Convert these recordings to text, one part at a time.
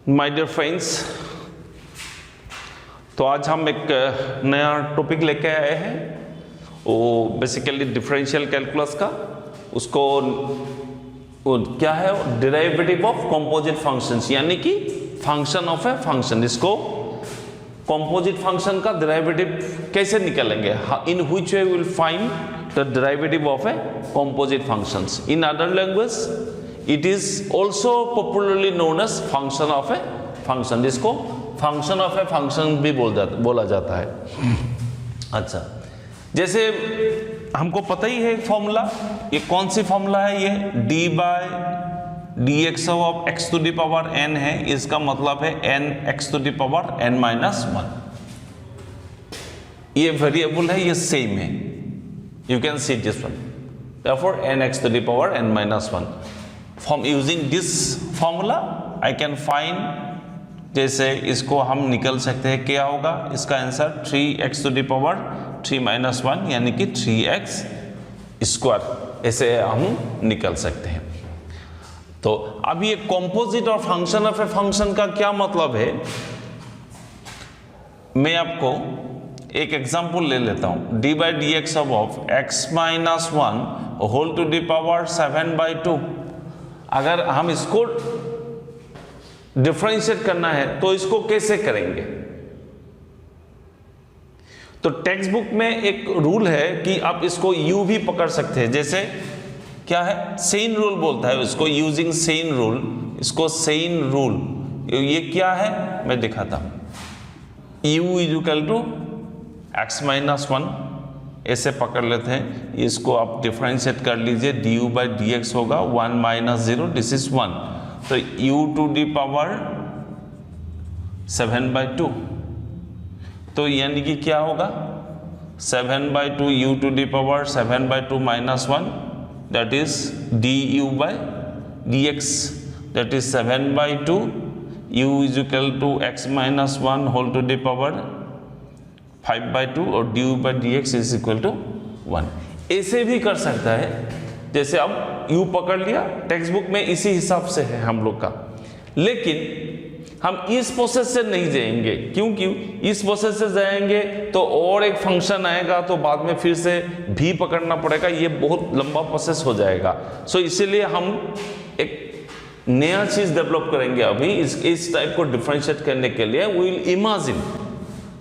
My dear friends, तो आज हम एक नया टॉपिक लेके आए हैं, वो बेसिकली डिफरेंशियल कैलकुलस का। उसको क्या है, डेरिवेटिव ऑफ कंपोजिट फंक्शंस, यानी कि फंक्शन ऑफ ए फंक्शन। इसको कंपोजिट फंक्शन का डेरिवेटिव कैसे निकालेंगे, in which we will find the derivative of a composite functions. In other language it is also popularly known as function of a function. इसको function of a function भी बोला जाता है। अच्छा, जैसे हमको पता ही है फॉर्मूला, ये कौन सी फॉर्मूला है, ये d by d x of x to the power n है। इसका मतलब है n x to the power n minus one. ये वेरिएबल है, ये सेम है, you can see this one, therefore n x to the power n minus 1. From using this formula I can find, जैसे इसको हम निकल सकते हैं, क्या होगा इसका answer 3x to the power 3 minus 1 यानी कि 3x स्क्वायर, ऐसे हम निकल सकते हैं। तो अब ये कंपोजिट और फंक्शन ऑफ ए फंक्शन का क्या मतलब है, मैं आपको एक एग्जाम्पल ले लेता हूं। D by d x of x minus one whole to the power 7/2। अगर हम इसको डिफरेंशिएट करना है तो इसको कैसे करेंगे? तो टेक्स्ट बुक में एक रूल है कि आप इसको यू भी पकड़ सकते हैं। जैसे क्या है, सेन रूल बोलता है उसको, यूजिंग सेन रूल, इसको सेन रूल। ये क्या है मैं दिखाता हूं। U is equal to x minus one, ऐसे पकड़ लेते हैं। इसको आप डिफरेंशिएट कर लीजिए, d u by d x होगा 1 माइनस 0, दिस इज 1। तो u टू दी पावर 7/2, तो यानी कि क्या होगा 7/2 u to the power 7/2 minus 1, that is d u by d x, that is 7/2 u is equal to x minus 1 whole to the power 5/2 और d u by d x is equal to 1। ऐसे भी कर सकता है, जैसे अब u पकड़ लिया, टेक्स्ट बुक में इसी हिसाब से है हम लोग का। लेकिन हम इस प्रोसेस से नहीं जाएंगे, क्योंकि इस प्रोसेस से जाएंगे तो और एक फंक्शन आएगा, तो बाद में फिर से भी पकड़ना पड़ेगा, ये बहुत लंबा प्रोसेस हो जाएगा। सो इसीलिए हम एक नया चीज डेवलप करेंगे अभी इस टाइप को डिफरेंशिएट करने के लिए। We will imagine,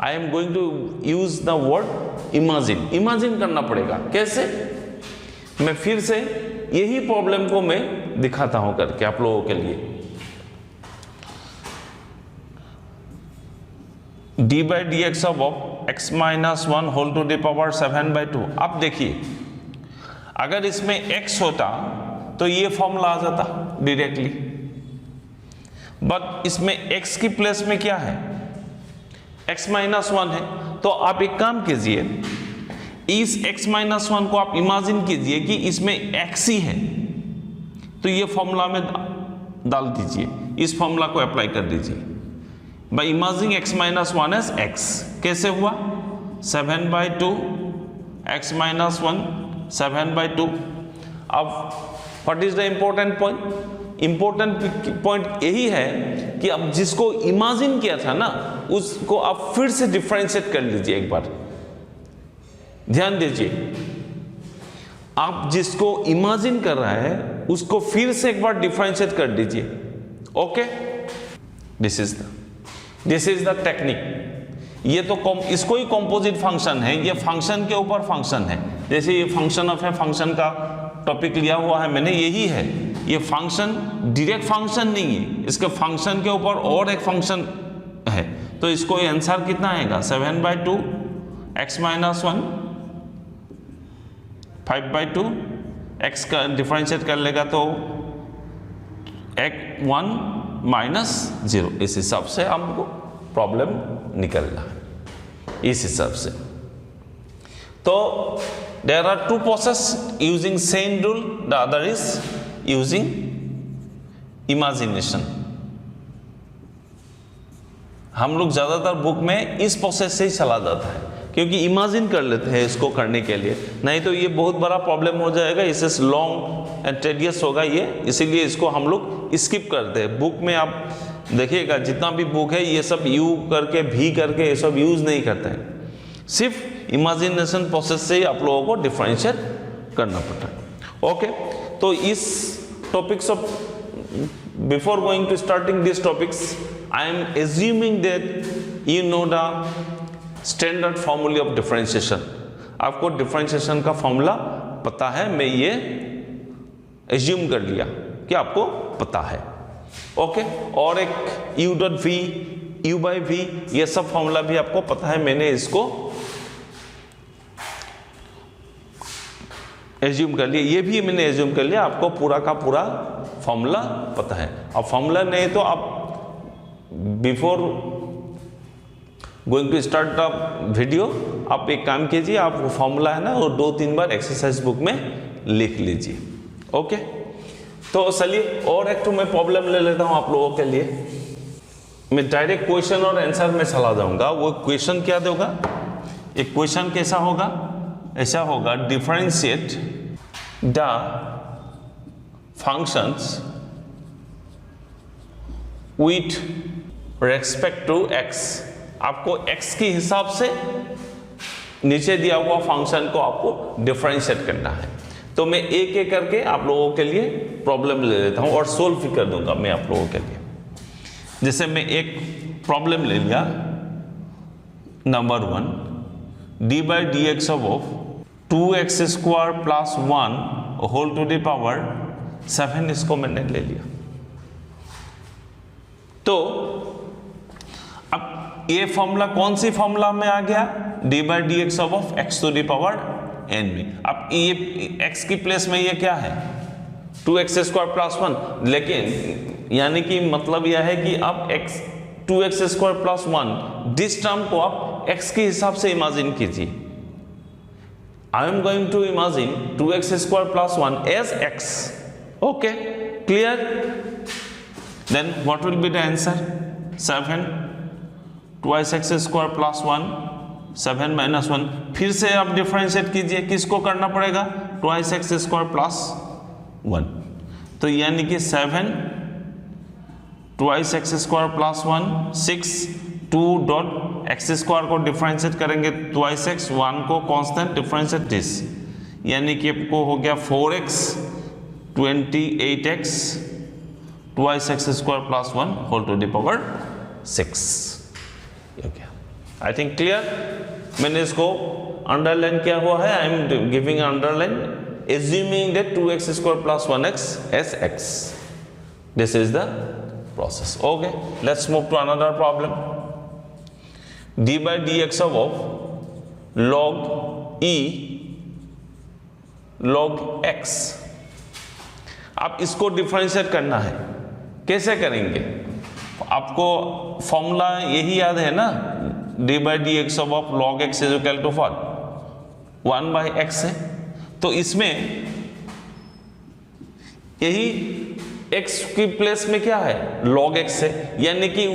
I am going to use the word imagine. Imagine करना पड़ेगा कैसे, मैं फिर से यही प्रॉब्लम को मैं दिखाता हूं करके आप लोगों के लिए। D by d x of x minus 1 whole to the power 7/2। अब देखिए, अगर इसमें x होता तो ये फॉर्मूला आ जाता डायरेक्टली, बट इसमें x की प्लेस में क्या है, x माइनस 1 है। तो आप एक काम कीजिए, इस x माइनस 1 को आप इमेजिन कीजिए कि इसमें x ही है, तो ये फॉर्मूला में डाल दीजिए, इस फॉर्मूला को अप्लाई कर दीजिए। By imagining x minus 1 as x, कैसे हुआ 7/2 x माइनस 1 7/2। अब what is the important point? Important point यही है कि अब जिसको इमेजिन किया था ना, उसको आप फिर से डिफरेंशिएट कर लीजिए। एक बार ध्यान दीजिए, आप जिसको इमेजिन कर रहा है उसको फिर से एक बार डिफरेंशिएट कर दीजिए। Okay, this is the technique. ये तो इसको ही कंपोजिट फंक्शन है, ये फंक्शन के ऊपर फंक्शन है। जैसे ये फंक्शन ऑफ है फंक्शन का टॉपिक लिया हुआ है मैंने, यही है। ये फंक्शन डायरेक्ट फंक्शन नहीं है, इसके फंक्शन के ऊपर और एक फंक्शन है। तो इसको आंसर कितना आएगा 7/2 x माइनस 1 5/2, x का डिफरेंशिएट कर लेगा तो 1 माइनस 0। इस हिसाब से हमको प्रॉब्लम निकलना है, इस हिसाब से। तो there are two process using same rule, the other is using imagination. हम लोग ज्यादातर बुक में इस प्रोसेस से ही चला जाता है, क्योंकि इमेजिन कर लेते हैं इसको करने के लिए, नहीं तो ये बहुत बड़ा प्रॉब्लम हो जाएगा, इससे लॉन्ग एंड टेडियस होगा ये, इसीलिए इसको हम लोग स्किप करते हैं। बुक में आप देखिएगा जितना भी बुक है ये सब यू करके भी करके ये सब यूज नहीं करते हैं, सिर्फ इमेजिनेशन प्रोसेस से ही आप लोगों को डिफरेंशिएट करना पड़ता है। ओके, तो इस topics of before going to starting this topics I am assuming that you know the standard formula of differentiation. आपको डिफरेंशिएशन का फॉर्मूला पता है, मैं ये एज्यूम कर लिया कि आपको पता है। ओके, और एक u dot v, u by v, ये सब फॉर्मूला भी आपको पता है, मैंने इसको एज्यूम कर लिया, ये भी मैंने एज्यूम कर लिया, आपको पूरा का पूरा फॉर्मूला पता है। अब फॉर्मूला नहीं तो आप before going to start the video आप एक काम कीजिए, आप वो फॉर्मूला है ना वो 2-3 बार एक्सरसाइज बुक में लिख लीजिए। ओके, तो चलिए और एक तो मैं प्रॉब्लम ले लेता हूं आप लोगों के लिए। मैं डायरेक्ट क्वेश्चन और आंसर में चला जाऊंगा। वो क्वेश्चन क्या देगा, एक क्वेश्चन कैसा होगा, ऐसा होगा differentiate the functions with respect to x. आपको x के हिसाब से नीचे दिया हुआ फंक्शन को आपको डिफरेंशिएट करना है। तो मैं एक एक करके आप लोगों के लिए प्रॉब्लम ले लेता हूं और सोल्व भी कर दूंगा मैं आप लोगों के लिए। जैसे मैं एक प्रॉब्लम ले लिया, number 1, d by d x of 2x square plus 1 whole to the power 7, इसको मैंने ले लिया। तो अब ये फॉर्मूला कौन सी फॉर्मूला में आ गया, d by d x of x to the power n में। अब ये x की प्लेस में ये क्या है, 2x स्क्वायर प्लस 1, लेकिन यानी कि मतलब यह है कि अब x 2x square plus 1 this term को आप x के हिसाब से इमेजिन कीजिए। I am going to imagine 2x square plus 1 as x। Okay, clear? Then what will be the answer, 7 twice x square plus 1, 7 minus 1। फिर से आप differentiate कीजिए, किसको करना पड़ेगा, ट्वाइस एक्स स्क्वायर प्लस 1। तो यानी कि 7 twice x square plus 1 6 2 dot x square को डिफरेंशिएट करेंगे ट्वाइस एक्स, 1 को कांस्टेंट डिफरेंशिएट दिस, यानी कि आपको हो गया 4x 28x twice x square plus 1 whole to the power 6। I think clear? मैंने इसको अंडरलाइन किया हुआ है, I am giving underline assuming that 2x square plus 1x as x. This is the process. Okay, let's move to another problem. d by dx of log e log x। आप इसको differentiate करना है, कैसे करेंगे? आपको formula यही याद है ना, d by dx of log x is equal to what, 1 by x है। तो इसमें यही x की प्लेस में क्या है, log x है, यानी कि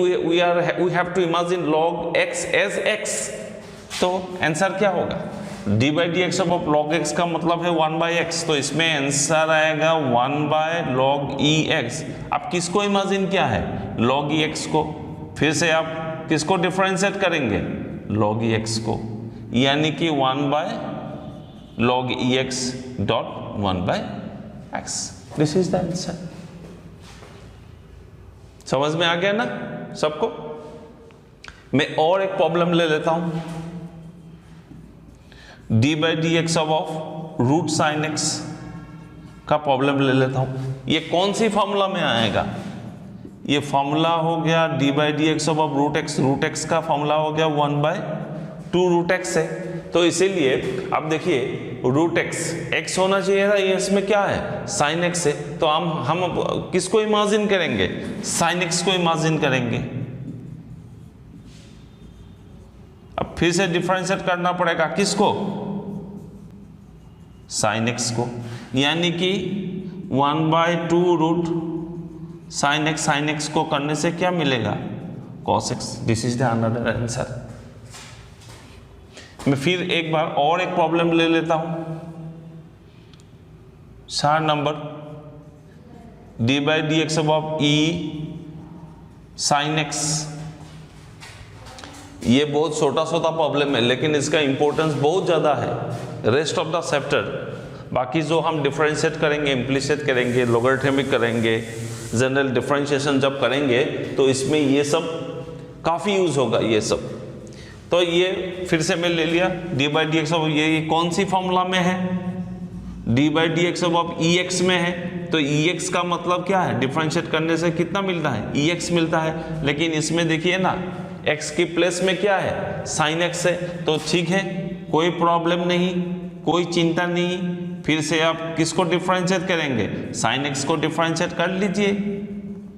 we have to imagine log x as x। तो आंसर क्या होगा, d by dx of log x का मतलब है 1 by x, तो इसमें आंसर आएगा 1 by log e x। आप किसको इमेजिन किया है, log e x को। फिर से आप किसको डिफरेंशिएट करेंगे, log e x को, यानी कि 1 by log ex dot 1 by x। This is the answer. समझ में आ गया ना सबको? मैं और एक प्रॉब्लम ले लेता हूं, d by dx of root sine x का प्रॉब्लम ले लेता हूं। ये कौन सी फॉर्मूला में आएगा, ये फॉर्मूला हो गया d by dx of root x का फॉर्मूला हो गया 1 by 2 रूट x है। तो इसीलिए अब देखिए रूट x होना चाहिए था, ये इसमें क्या है, साइन x है। तो हम किसको इमेजिन करेंगे, साइन x को इमेजिन करेंगे। अब फिर से डिफरेंशिएट करना पड़ेगा किसको, साइन x को, यानी कि 1 by 2 रूट साइन x को करने से क्या मिलेगा, cos x। This is the another answer. मैं फिर एक बार और एक प्रॉब्लम ले लेता हूं, 4 number, d by dx of e sine x. ये बहुत छोटा छोटा प्रॉब्लम है लेकिन इसका इंपॉर्टेंस बहुत ज़्यादा है रेस्ट ऑफ द चैप्टर। बाकी जो हम डिफरेंशिएट करेंगे, इम्प्लीसिट करेंगे, लॉगरिथमिक करेंगे, जनरल डिफरेंशिएशन जब करेंगे तो इसमें ये सब काफ़ी यूज होगा ये सब। तो ये फिर से मैं ले लिया डी बाई डी एक्स, ये कौन सी फॉर्मूला में है, डी बाई डी एक्स अब ई एक्स में है। तो ई एक्स का मतलब क्या है, डिफरेंशिएट करने से कितना मिलता है, ई एक्स मिलता है। लेकिन इसमें देखिए ना एक्स की प्लेस में क्या है, साइन एक्स है। तो ठीक है, कोई प्रॉब्लम नहीं, कोई चिंता नहीं। फिर से आप किसको डिफरेंशिएट करेंगे, साइन एक्स को डिफरेंशिएट कर लीजिए।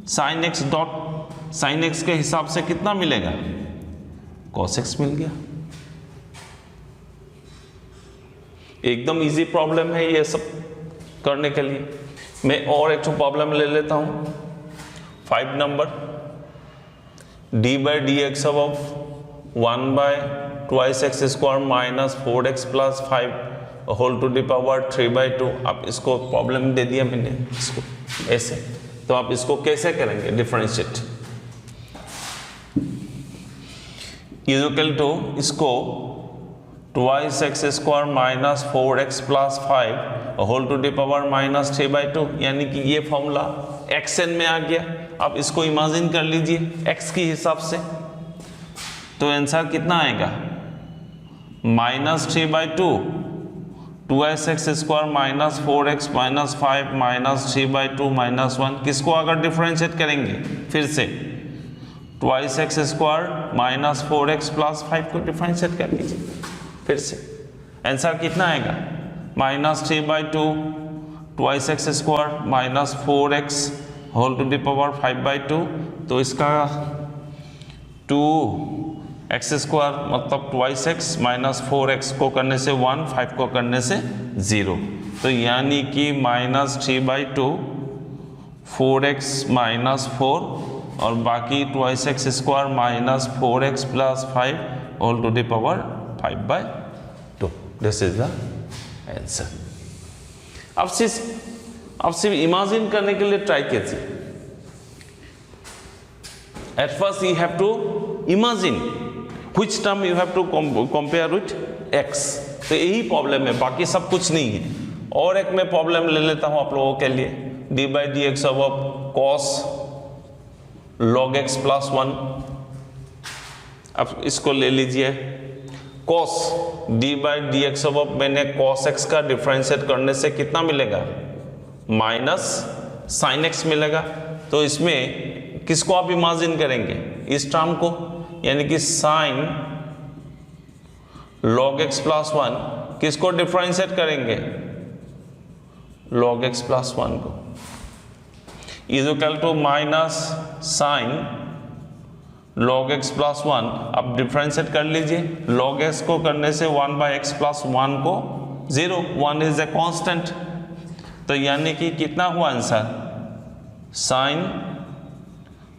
Sine x dot sine x के हिसाब से कितना मिलेगा, कॉस एक्स मिल गया। एकदम इजी प्रॉब्लम है ये सब करने के लिए। मैं और एक प्रॉब्लम ले लेता हूं 5 number. D by d x अब 1 by twice x square minus 4x plus 5 whole to the power 3/2। आप इसको प्रॉब्लम दे दिया मैंने इसको ऐसे, तो आप इसको कैसे करेंगे डिफरेंशिएट, इक्वल टू इसको twice x square minus 4x plus 5 whole to the power minus 3/2, यानी कि ये फॉर्मूला xn में आ गया। आप इसको इमेजिन कर लीजिए x के हिसाब से, तो आंसर कितना आएगा, minus 3/2 2x x square minus 4x minus 5 minus 3/2 minus 1। किसको अगर डिफरेंशिएट करेंगे, फिर से twice x square minus 4x plus 5 को डिफरेंशिएट कर लीजिए फिर से, आंसर कितना आएगा, minus 3/2 twice x square minus 4x whole to the power 5/2। तो इसका 2x स्क्वायर मतलब ट्वाइस एक्स माइनस 4x को करने से 1, 5 को करने से 0। तो यानी कि माइनस 3/2 4x माइनस 4 और बाकी twice x square minus 4x plus 5 whole to the power 5/2। This is the answer. अब सिर्फ इमेजिन करने के लिए ट्राई कीजिए। At first you have to imagine which term you have to compare with x। तो यही प्रॉब्लम है, बाकी सब कुछ नहीं है। और एक मैं प्रॉब्लम ले लेता हूं आप लोगों के लिए, डी बाई डी एक्स अब कॉस लॉग एक्स प्लस 1। अब इसको ले लीजिए, cos D by d x अब मैंने कॉस एक्स का डिफरेंशिएट करने से कितना मिलेगा, माइनस साइन एक्स मिलेगा। तो इसमें किसको आप इमेजिन करेंगे, इस टर्म को, यानी कि साइन लॉग एक्स प्लस 1 किसको डिफरेंशिएट करेंगे, लॉग एक्स प्लस 1 को, is equal to minus sine log x plus 1। अब डिफरेंशिएट कर लीजिए, लॉग एक्स को करने से 1 बाई एक्स प्लस 1 को 0, 1 इज ए कांस्टेंट। तो यानी कि कितना हुआ answer, sign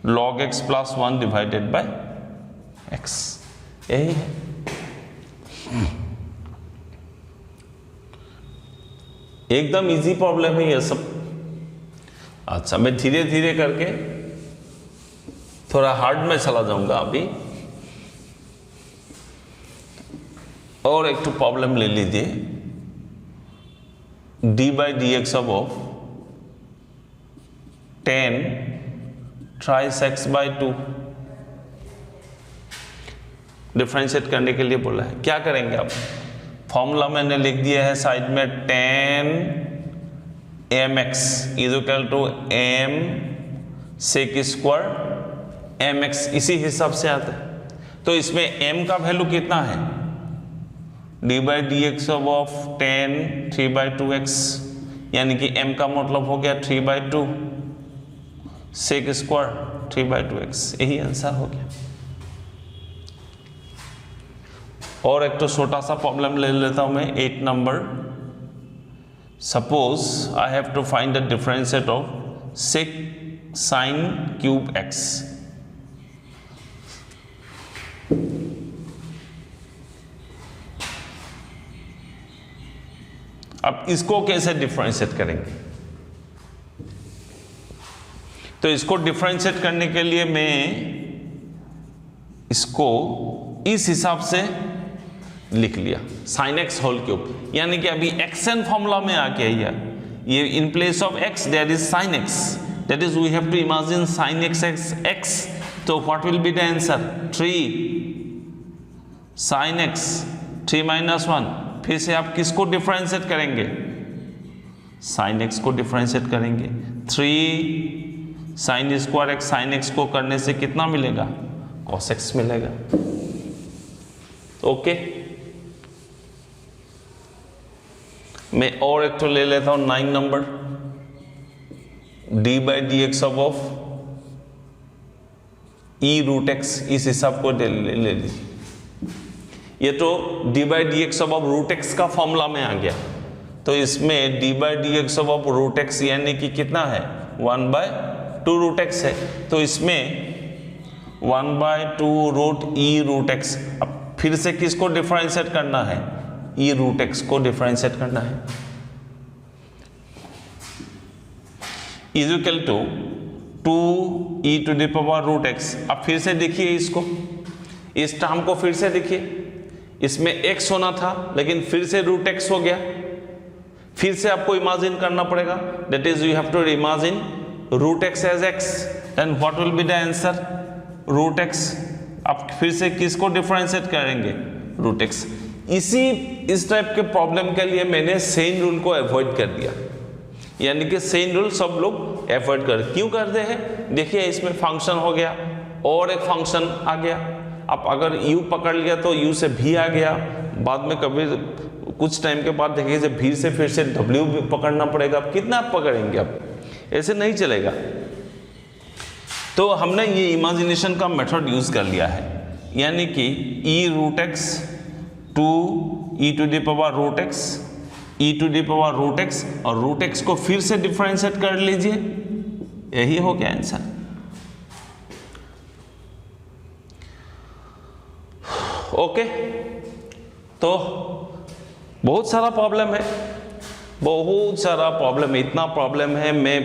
log x plus 1 divided by x. यही है। एकदम इजी प्रॉब्लम है ये सब। अच्छा, मैं धीरे धीरे करके थोड़ा हार्ड में चला जाऊंगा अभी। और एक तो प्रॉब्लम ले लीजिए, डी बाई डी एक्स अब 10 ट्राइस एक्स बाई 2 डिफरेंशिएट करने के लिए बोला है। क्या करेंगे आप, फॉर्मूला मैंने लिख दिया है साइड में, 10 mx is equal to m sec square mx, इसी हिसाब से आता है। तो इसमें m का वैल्यू कितना है, D by d x of 10 3/2x, यानी कि m का मतलब हो गया 3/2 सेक स्क्वायर 3/2x। यही आंसर हो गया। और एक तो छोटा सा प्रॉब्लम ले लेता हूं मैं 8 number. Suppose I have to find the differentiate of sec sine cube x. अब इसको कैसे डिफरेंशिएट करेंगे, तो इसको डिफरेंशिएट करने के लिए मैं इसको इस हिसाब से लिख लिया, साइन एक्स होल क्यूब, यानी कि अभी एक्सएन फॉर्मूला में आ गया ये in place of x there is sine x, that is we have to imagine sine x x, तो what will be the answer 3 sine x 3 minus 1। फिर से आप किसको डिफरेंशिएट करेंगे, साइन एक्स को डिफरेंशिएट करेंगे, 3 sine square x, sine x को करने से कितना मिलेगा, कॉस एक्स मिलेगा। ओके, मैं और एक तो ले लेता हूं 9 number, d by d x of e root x, इस हिसाब को ले लीजिए। ये तो d by d x of root x का फॉर्मूला में आ गया, तो इसमें d by d x of root x यानी कि कितना है 1/2 रूट एक्स है, तो इसमें 1/2 रूट ई रूट एक्स। अब फिर से किसको डिफरेंशिएट करना है, ई रूट एक्स को डिफरेंशिएट करना है, is equal to 2e to the power root x. अब फिर से देखिए इसको, इस टर्म को फिर से देखिए, इसमें x होना था लेकिन फिर से रूट एक्स हो गया, फिर से आपको इमेजिन करना पड़ेगा, that is you have to imagine root x as x, then what will be the answer root x. अब फिर से किसको डिफरेंशिएट करेंगे, रूट एक्स। इस टाइप के प्रॉब्लम के लिए मैंने सेन रूल को अवॉइड कर दिया, यानी कि सेन रूल सब लोग अवॉइड कर, क्यों करते हैं, देखिए इसमें फंक्शन हो गया और एक फंक्शन आ गया, अब अगर u पकड़ लिया तो u से v आ गया, बाद में कभी कुछ टाइम के बाद देखिए v से फिर से w भी पकड़ना पड़ेगा, अब कितना आप पकड़ेंगे, अब ऐसे नहीं चलेगा। तो हमने ये इमेजिनेशन का मेथड यूज कर लिया है, यानी कि e root x 2e to the power root x, e to the power root x, और रूट एक्स को फिर से डिफरेंशिएट कर लीजिए, यही हो गया आंसर। ओके, तो बहुत सारा प्रॉब्लम है, बहुत सारा प्रॉब्लम है, इतना प्रॉब्लम है मैं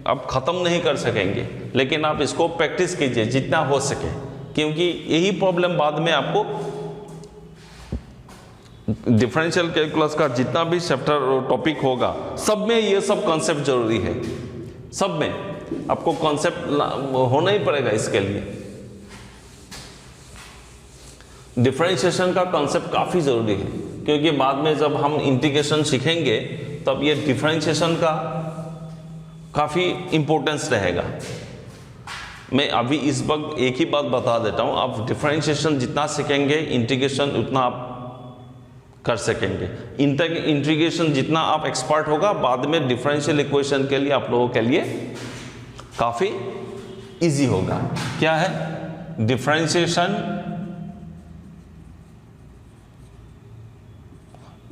अब ख़त्म नहीं कर सकेंगे, लेकिन आप इसको प्रैक्टिस कीजिए जितना हो सके, क्योंकि यही प्रॉब्लम बाद में आपको डिफरेंशियल कैलकुलस का जितना भी चैप्टर टॉपिक होगा सब में ये सब कॉन्सेप्ट जरूरी है, सब में आपको कॉन्सेप्ट होना ही पड़ेगा इसके लिए। डिफरेंशिएशन का कॉन्सेप्ट काफ़ी ज़रूरी है, क्योंकि बाद में जब हम इंटीग्रेशन सीखेंगे तब ये डिफरेंशिएशन का काफ़ी इम्पोर्टेंस रहेगा। मैं अभी इस वक्त एक ही बात बता देता हूँ, आप डिफरेंशिएशन जितना सीखेंगे इंटीग्रेशन उतना आप कर सकेंगे, इंटीग्रेशन जितना आप एक्सपर्ट होगा बाद में डिफरेंशियल इक्वेशन के लिए आप लोगों के लिए काफ़ी इजी होगा। क्या है, डिफरेंशिएशन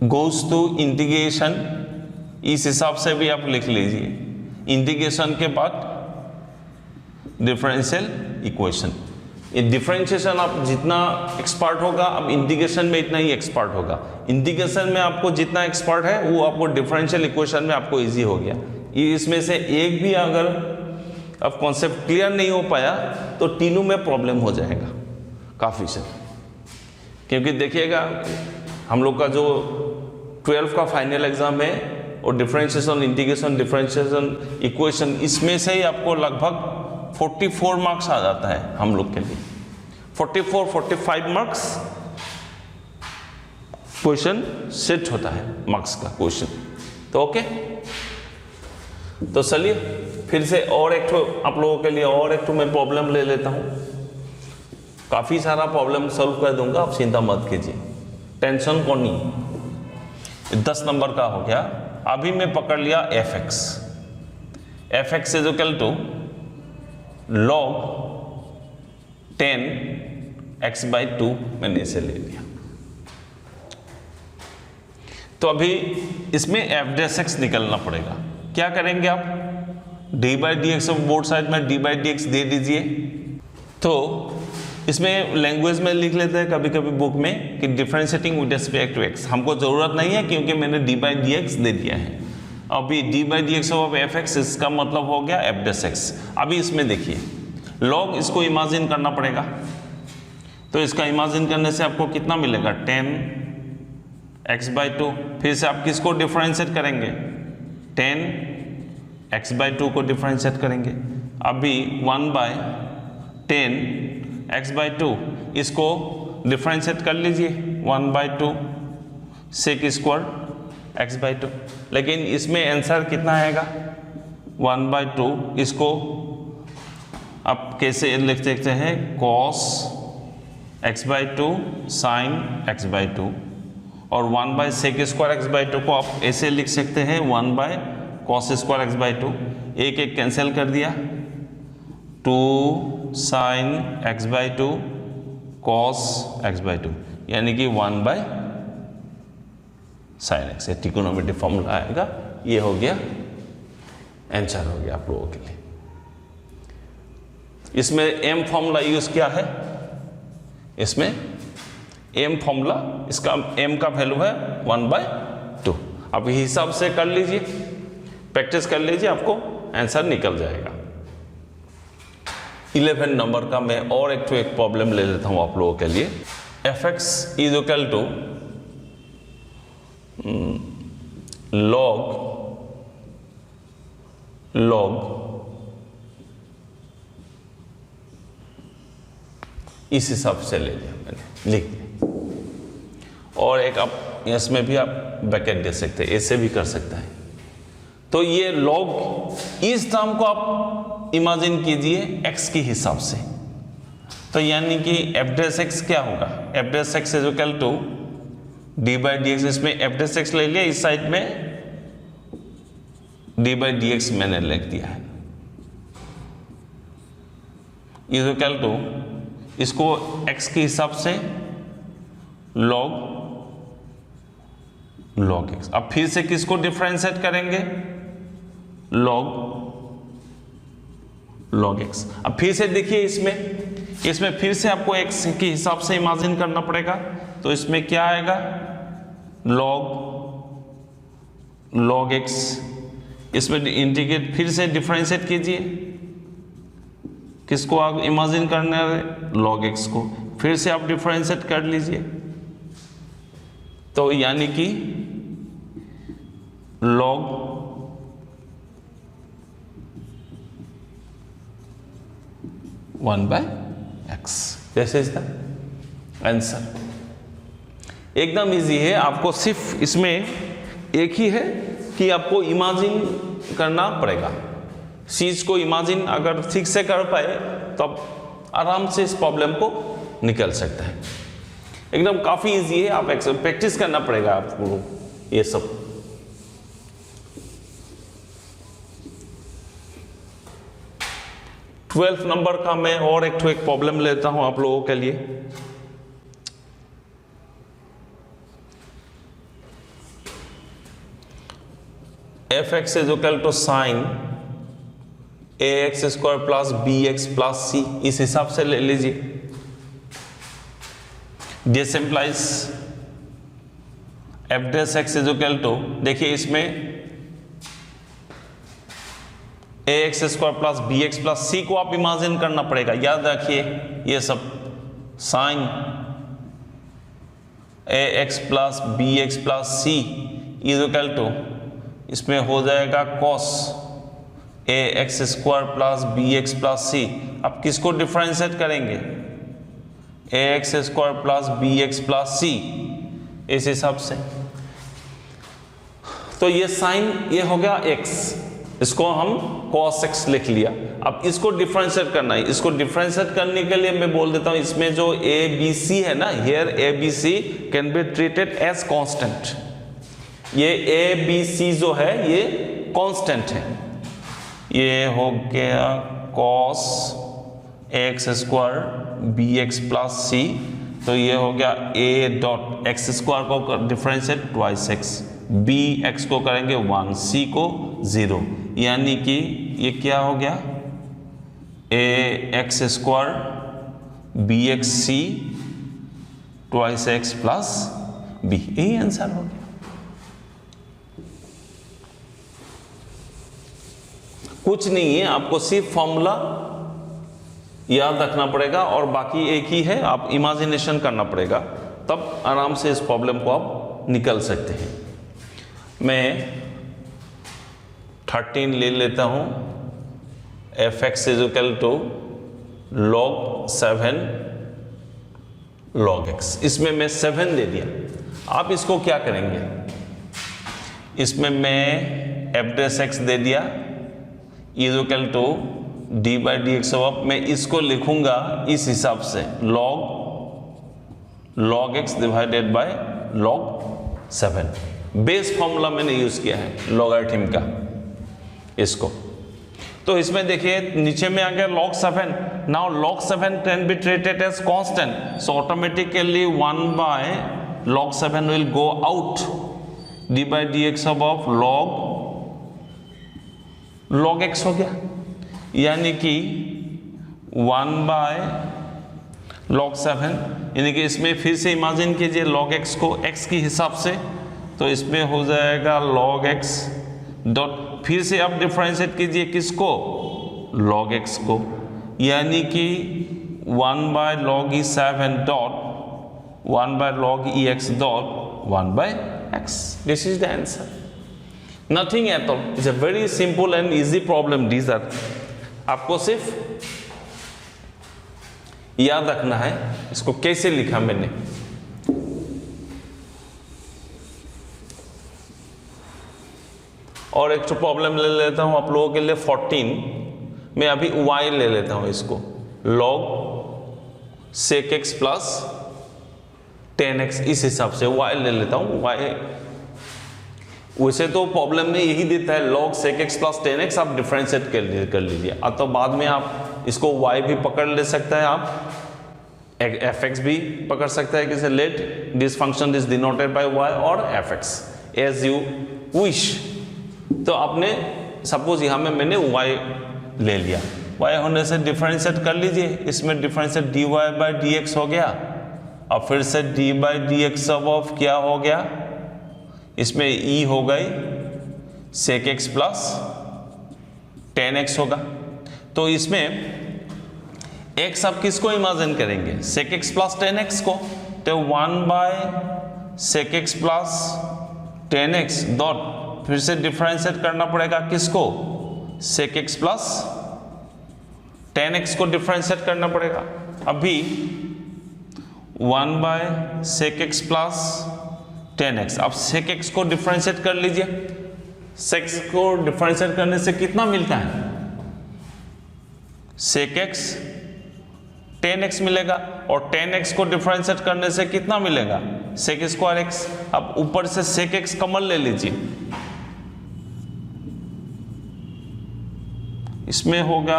गोज टू इंटीग्रेशन, इस हिसाब से भी आप लिख लीजिए, इंटीग्रेशन के बाद डिफरेंशियल इक्वेशन। ये डिफरेंशिएशन आप जितना एक्सपर्ट होगा अब इंटीग्रेशन में इतना ही एक्सपर्ट होगा, इंटीग्रेशन में आपको जितना एक्सपर्ट है वो आपको डिफरेंशियल इक्वेशन में आपको इजी हो गया। इसमें से एक भी अगर अब कॉन्सेप्ट क्लियर नहीं हो पाया तो तीनों में प्रॉब्लम हो जाएगा काफ़ी से, क्योंकि देखिएगा हम लोग का जो 12 का फाइनल एग्जाम है और डिफरेंशिएशन इंटीग्रेशन डिफरेंशिएशन इक्वेशन, इसमें से ही आपको लगभग 44 मार्क्स आ जाता है हम लोग के लिए, 44-45 मार्क्स क्वेश्चन सेट होता है, मार्क्स का क्वेश्चन। तो ओके, तो चलिए फिर से और एक तो आप लोगों के लिए और एक तो मैं प्रॉब्लम ले लेता हूँ, काफ़ी सारा प्रॉब्लम सॉल्व कर दूंगा, आप चिंता मत कीजिए, टेंशन को नहीं। 10 नंबर का हो गया, अभी मैं पकड़ लिया f x is equal to log 10x/2 मैंने इसे ले लिया। तो अभी इसमें f' निकलना पड़ेगा, क्या करेंगे आप, d/dx बोर्ड साइड में d/dx दे दीजिए। तो इसमें लैंग्वेज में लिख लेते हैं कभी कभी बुक में कि differentiating with respect to x, हमको ज़रूरत नहीं है क्योंकि मैंने d/dx दे दिया है। अभी D by d x of F x, इसका मतलब हो गया एफ डेस एक्स। अभी इसमें देखिए लॉग, इसको इमेजिन करना पड़ेगा, तो इसका इमेजिन करने से आपको कितना मिलेगा 10x/2। फिर से आप किसको डिफरेंशिएट करेंगे 10x/2 को डिफरेंशिएट करेंगे। अभी 1/10x/2 इसको डिफरेंशिएट कर लीजिए 1/2 sec स्क्वायर x/2, लेकिन इसमें आंसर कितना आएगा 1/2। इसको आप कैसे लिख सकते हैं cos x/2 sin x/2, और 1/sec स्क्वायर x/2 को आप ऐसे लिख सकते हैं 1/cos स्क्वायर x/2। एक एक कैंसिल कर दिया, 2 sin x/2 cos x/2, यानी कि 1/sin x। ट्रिगोनोमेट्री फॉर्मूला आएगा, ये हो गया आंसर हो गया आप लोगों के लिए। इसमें m फॉर्मूला यूज किया है, इसमें m फॉर्मूला, इसका m का वैल्यू है 1/2। अब हिसाब से कर लीजिए, प्रैक्टिस कर लीजिए, आपको आंसर निकल जाएगा। 11 नंबर का मैं और एक प्रॉब्लम ले लेता हूं आप लोगों के लिए। F x is equal to log इस हिसाब से ले लिया मैंने, लिख दिया। और एक आप इसमें भी आप ब्रैकेट दे सकते हैं, ऐसे भी कर सकते हैं। तो ये log, इस टर्म को आप इमेजिन कीजिए x के हिसाब से, तो यानी कि एफ डेस एक्स क्या होगा, f dash x is equal to d by d x. इसमें एफ डेस एक्स ले लिया, इस साइड में डी बाई डी एक्स मैंने लिख दिया है, इज इक्वल टू, इसको x के हिसाब से log x। अब फिर से किसको डिफरेंशिएट करेंगे log x। अब फिर से देखिए इसमें फिर से आपको x के हिसाब से इमेजिन करना पड़ेगा, तो इसमें क्या आएगा log x। इसमें इंटीग्रेट फिर से डिफरेंशिएट कीजिए, किसको आप इमेजिन करने log x को, फिर से आप डिफरेंशिएट कर लीजिए, तो यानी कि log one by x. This is the answer. एकदम इजी है, आपको सिर्फ इसमें एक ही है कि आपको इमेजिन करना पड़ेगा। चीज को इमेजिन अगर ठीक से कर पाए तो आप आराम से इस प्रॉब्लम को निकल सकते हैं। एकदम काफी इजी है, आप प्रैक्टिस करना पड़ेगा आपको ये सब। ट्वेल्थ नंबर का मैं और एक प्रॉब्लम लेता हूं आप लोगों के लिए। F x is equal to sine a x square plus b x plus c, इस हिसाब से ले लीजिए। This implies f dash x is equal to, देखिए इसमें a x square plus b x plus c को आप इमेजिन करना पड़ेगा। याद रखिए ये सब sine a x plus b x plus c is equal to, इसमें हो जाएगा cos a x square plus b x plus c. आप किसको डिफरेंशिएट करेंगे a x square plus b x plus c, इस हिसाब से। तो ये साइन ये हो गया x, इसको हम cos x लिख लिया। अब इसको डिफरेंशिएट करना है। इसको डिफरेंशिएट करने के लिए मैं बोल देता हूं, इसमें जो ए बी सी है ना, here a b c can be treated as constant. ये ए बी सी जो है ये कांस्टेंट है। ये हो गया cos x square b x plus c, तो ये हो गया a डॉट एक्स स्क्वायर को differentiate twice x, b x को करेंगे 1, सी को 0, यानी कि ये क्या हो गया a x square b x c twice x plus b, यही आंसर हो गया। कुछ नहीं है, आपको सिर्फ फॉर्मूला याद रखना पड़ेगा और बाकी एक ही है, आप इमेजिनेशन करना पड़ेगा, तब आराम से इस प्रॉब्लम को आप निकल सकते हैं। मैं 13 ले लेता हूं, fx is equal to log 7 log x। इसमें मैं 7 दे दिया। आप इसको क्या करेंगे, इसमें मैं f डैश x दे दिया is equal to d by d x. अब मैं इसको लिखूंगा इस हिसाब से, log x divided by log 7। Base formula मैंने यूज किया है लॉगरिथम का इसको। तो इसमें देखिए नीचे में आ गया log 7। Now log 7 can be treated as constant, so automatically 1 by log 7 will go out, d by d x of log x हो गया, यानी कि 1 बाय log 7, यानी कि इसमें फिर से इमेजिन कीजिए log x को x के हिसाब से, तो इसमें हो जाएगा log x डॉट, फिर से आप डिफरेंशिएट कीजिए किसको, log x को, यानी कि 1 by log e 7 dot 1 by log e x dot 1 by x। This is the answer, nothing at all. It's a very simple and easy problem. These are, आपको सिर्फ याद रखना है इसको कैसे लिखा मैंने। और एक तो प्रॉब्लम ले लेता हूं आप लोगों के लिए 14। मैं अभी y ले लेता हूं इसको, log sec x plus 10x, इस हिसाब से y ले लेता हूं। y वैसे तो प्रॉब्लम में यही देता है log sec x plus 10x, आप डिफरेंशिएट कर लीजिए। तो बाद में आप इसको y भी पकड़ ले सकता है, आप fx भी पकड़ सकता है, किसे let this function is denoted by y और fx एज यू विश। तो आपने सपोज यहां में मैंने y ले लिया, y होने से डिफरेंशिएट कर लीजिए, इसमें differentiate dy by d x हो गया, अब फिर से d by d x of क्या हो गया, इसमें e हो गई sec x प्लस 10x होगा। तो इसमें x आप किसको इमेजिन करेंगे, sec x प्लस 10x को, तो 1 by sec x plus 10x dot, फिर से डिफरेंशिएट करना पड़ेगा किसको, sec x प्लस 10x को डिफरेंशिएट करना पड़ेगा। अभी 1 by sec x plus 10x, अब sec x को डिफरेंशिएट कर लीजिए। sec x को डिफरेंशिएट करने से कितना मिलता है, sec x 10x मिलेगा, और 10x को डिफरेंशिएट करने से कितना मिलेगा, sec स्क्वायर x। अब ऊपर से sec x कॉमन ले लीजिए, इसमें होगा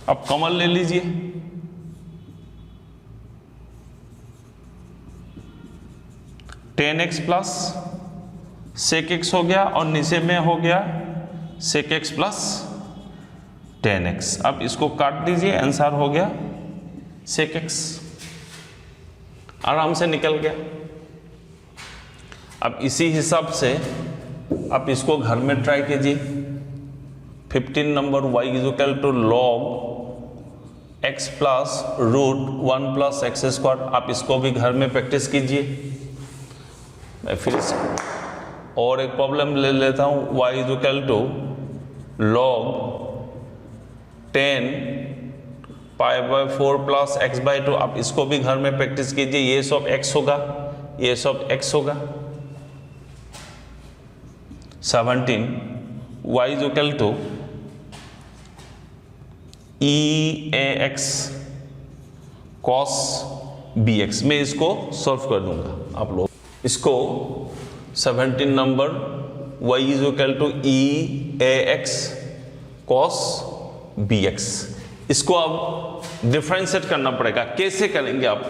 अब कॉमन ले लीजिए, ten x plus sec x हो गया, और नीचे में हो गया सेक एक्स प्लस 10x। अब इसको काट दीजिए, आंसर हो गया सेक एक्स, आराम से निकल गया। अब इसी हिसाब से आप इसको घर में ट्राई कीजिए। 15 number y is equal to log x plus root 1 plus x square, आप इसको भी घर में प्रैक्टिस कीजिए। मैं फिर से और एक प्रॉब्लम ले लेता हूँ, y is equal to log 10 pi by 4 plus x by 2, आप इसको भी घर में प्रैक्टिस कीजिए। ये सब x होगा, ये सब x होगा। 17 y is equal to e a x cos b x. मैं इसको सॉल्व कर दूंगा आप लोग। इसको 17 number y is equal to e a x cos b x, इसको अब डिफरेंशिएट करना पड़ेगा। कैसे करेंगे आप,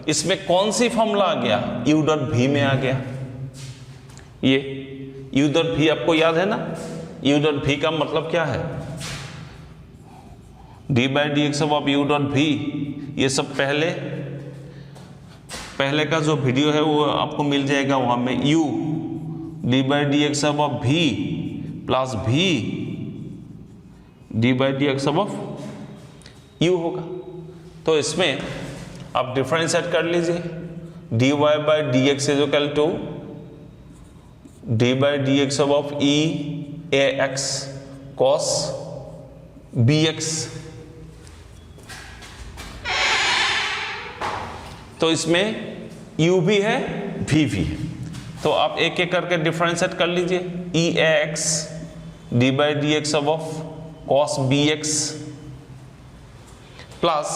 इसमें कौन सी फॉर्मूला आ गया, यू डॉट भी में आ गया। ये यू डॉट भी आपको याद है ना, यू डॉट भी का मतलब क्या है, D by d x of U dot भी। ये सब पहले का जो वीडियो है वो आपको मिल जाएगा, वहां में u d by d x अब भी प्लस भी डी बाई डी एक्स अब यू होगा। तो इसमें आप डिफरेंशिएट कर लीजिए, d y by d x is equal to d by d x of e a x cos b x. तो इसमें u भी है v भी है, तो आप एक एक करके डिफरेंशिएट कर लीजिए। E a x d by d x of cos b x plus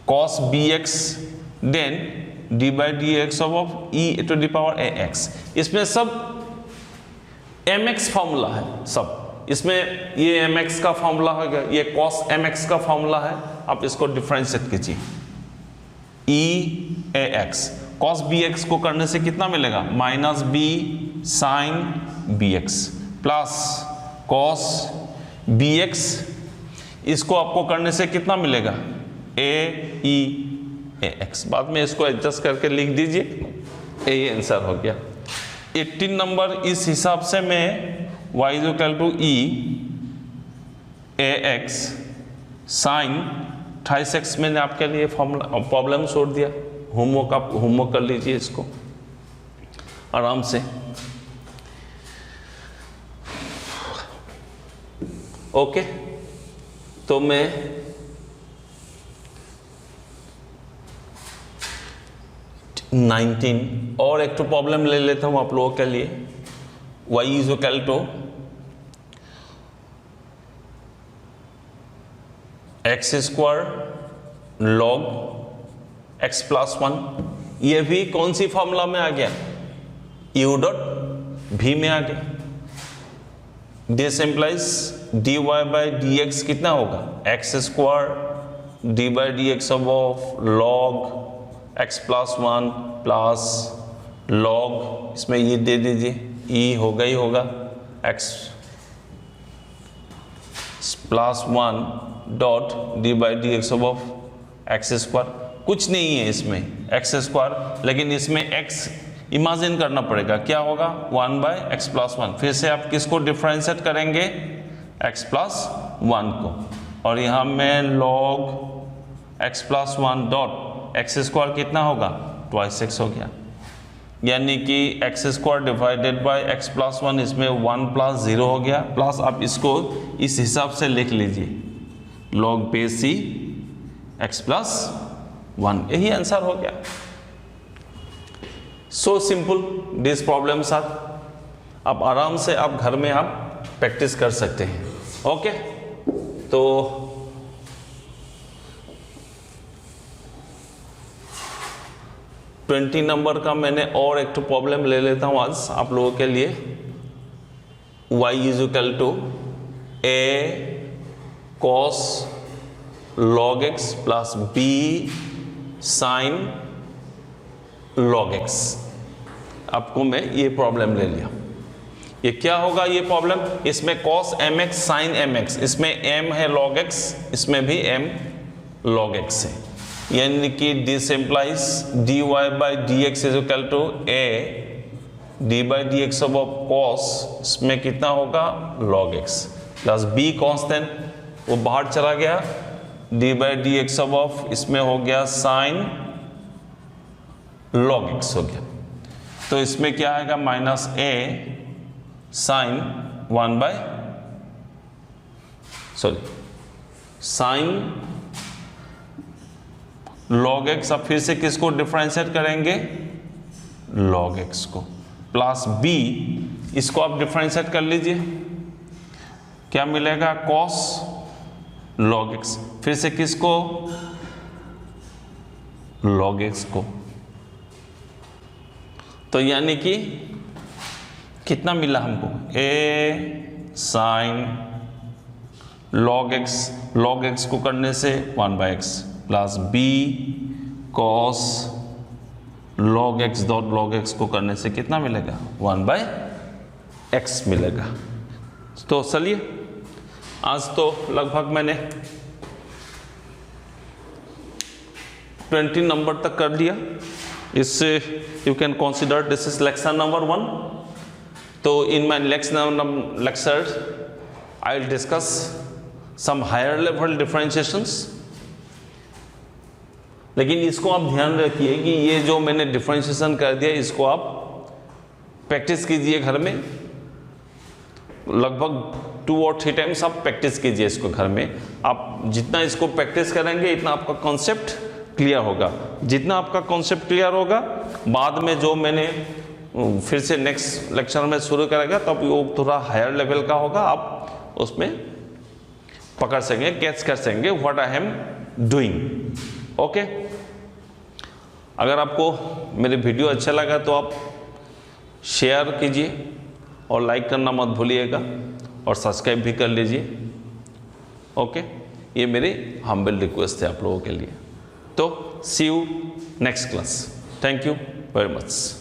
cos bx then d by d x of e to the power a x. इसमें सब mx फॉर्मूला है, सब इसमें ये mx का फॉर्मूला हो गया, ये cos mx का फॉर्मूला है। आप इसको डिफरेंशिएट कीजिए, e a x cos b x को करने से कितना मिलेगा, minus b sine b x plus cos b x, इसको आपको करने से कितना मिलेगा, ए ई ए एक्स। बाद में इसको एडजस्ट करके लिख दीजिए, ये आंसर हो गया। 18 नंबर इस हिसाब से मैं y is equal to e a x sine 28x मैंने आपके लिए फॉर्मूला प्रॉब्लम छोड़ दिया। होमवर्क आप होमवर्क कर लीजिए इसको आराम से। ओके, तो मैं और एक तो प्रॉब्लम ले लेता हूं आप लोगों के लिए। y is equal to x square log x plus 1। ये भी कौन सी फॉर्मूला में आ गया, u डॉट v में आ गया। This implies d y by d x कितना होगा, x square d by d x of log x plus 1 plus log, इसमें ये दे दीजिए, e होगा ही होगा x plus 1 dot d by d x of x square. कुछ नहीं है इसमें एक्स स्क्वायर, लेकिन इसमें x इमेजिन करना पड़ेगा, क्या होगा 1 बाई एक्स प्लस 1। फिर से आप किसको डिफरेंशिएट करेंगे, x प्लस 1 को, और यहाँ में log x plus 1 dot x square कितना होगा, ट्वाइस एक्स हो गया, यानी कि x square divided by x plus 1, इसमें 1 प्लस 0 हो गया, प्लस आप इसको इस हिसाब से लिख लीजिए, log base c x plus 1। यही आंसर हो गया। So simple this problems are. आप आराम से आप घर में आप प्रैक्टिस कर सकते हैं। ओके, तो ट्वेंटी नंबर का मैंने और एक तो प्रॉब्लम ले लेता हूं आज आप लोगों के लिए। y is equal to a cos log x plus b sine log x. आपको मैं ये प्रॉब्लम ले लिया। ये क्या होगा ये प्रॉब्लम, इसमें cos mx sin mx, इसमें m है log x, इसमें भी m log x है, यानी कि this implies dy by d x is equal to a d by d x of cos, इसमें कितना होगा log x plus b constant, वो बाहर चला गया, d by d x of इसमें हो गया साइन log x हो गया। तो इसमें क्या आएगा, minus a sine 1 by sine log x। अब फिर से किसको डिफरेंशिएट करेंगे, log x को, प्लस b, इसको आप डिफरेंशिएट कर लीजिए, क्या मिलेगा cos log x, फिर से किसको, log x को। तो यानी कि कितना मिला हमको, a साइन log x को करने से 1 by x plus b cos log x dot log x को करने से कितना मिलेगा 1 बाई एक्स मिलेगा। तो चलिए आज तो लगभग मैंने 20 नंबर तक कर लिया। इससे you can consider this is lecture number 1. तो in my lectures I will discuss some higher level differentiations. लेकिन इसको आप ध्यान रखिए कि ये जो मैंने डिफरेंशिएशन कर दिया इसको आप प्रैक्टिस कीजिए घर में, लगभग 2 और 3 टाइम्स आप प्रैक्टिस कीजिए इसको घर में. आप जितना इसको प्रैक्टिस करेंगे इतना आपका कॉन्सेप्ट क्लियर होगा. जितना आपका कॉन्सेप्ट क्लियर होगा, बाद में जो मैंने फिर से नेक्स्ट लेक्चर में शुरू करेगा तब वो थोड़ा हायर लेवल का होगा, आप उसमें पकड़ सकेंगे, कैच कर सकेंगे what I am doing. Okay, अगर आपको मेरे वीडियो अच्छा लगा तो आप शेयर कीजिए और लाइक करना मत भूलिएगा और सब्सक्राइब भी कर लीजिए. ओके, ये मेरी हम्बल रिक्वेस्ट है आप लोगों के लिए. तो see you next class. Thank you very much.